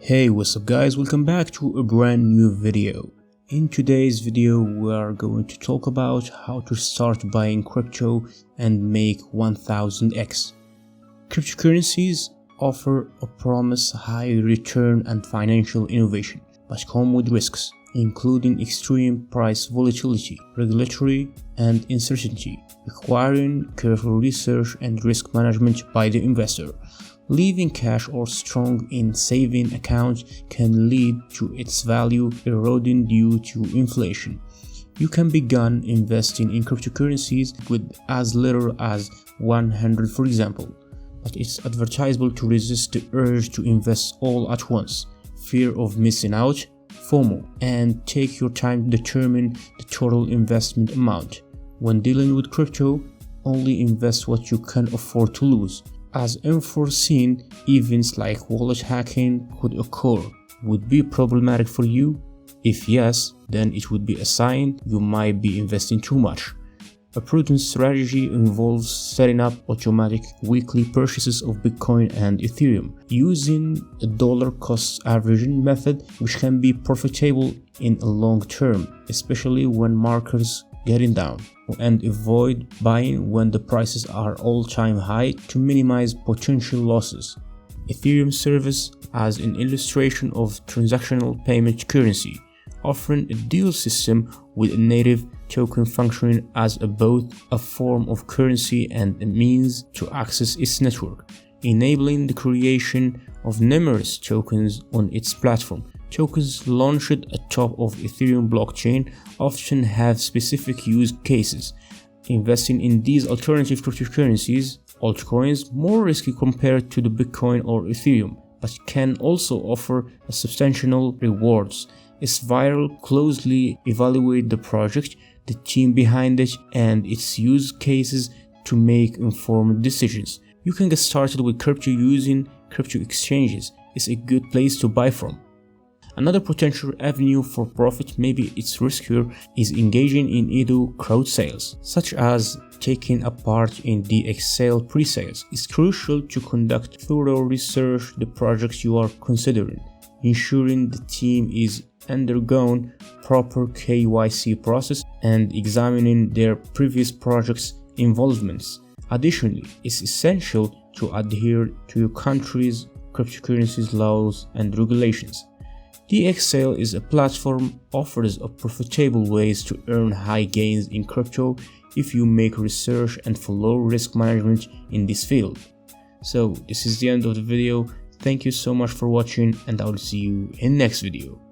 Hey, what's up guys, welcome back to a brand new video. In today's video we are going to talk about how to start buying crypto and make 1000x. Cryptocurrencies offer a promise high return and financial innovation, but come with risks, including extreme price volatility, regulatory and uncertainty, requiring careful research and risk management by the investor. Leaving cash or strong in saving accounts can lead to its value eroding due to inflation. You can begin investing in cryptocurrencies with as little as 100, for example, but it's advisable to resist the urge to invest all at once, fear of missing out, FOMO, and take your time to determine the total investment amount. When dealing with crypto, only invest what you can afford to lose, as unforeseen events like wallet hacking could occur. Would be problematic for you? If yes, then it would be a sign you might be investing too much. A prudent strategy involves setting up automatic weekly purchases of Bitcoin and Ethereum using a dollar cost averaging method, which can be profitable in a long term, especially when markets getting down, and avoid buying when the prices are all-time high to minimize potential losses. Ethereum serves as an illustration of transactional payment currency, offering a dual system with a native token functioning as both a form of currency and a means to access its network, enabling the creation of numerous tokens on its platform. Tokens launched atop of Ethereum blockchain often have specific use cases. Investing in these alternative cryptocurrencies, altcoins, more risky compared to the Bitcoin or Ethereum, but can also offer substantial rewards. It's vital closely evaluate the project, the team behind it, and its use cases to make informed decisions. You can get started with crypto using crypto exchanges. It's a good place to buy from. Another potential avenue for profit, maybe it's riskier, is engaging in either crowd sales, such as taking a part in DxSale presales. It's crucial to conduct thorough research the projects you are considering, ensuring the team is undergone proper KYC process and examining their previous projects' involvements. Additionally, it's essential to adhere to your country's cryptocurrencies laws and regulations. DxSale is a platform offers a profitable ways to earn high gains in crypto if you make research and follow risk management in this field. So this is the end of the video. Thank you so much for watching, and I will see you in next video.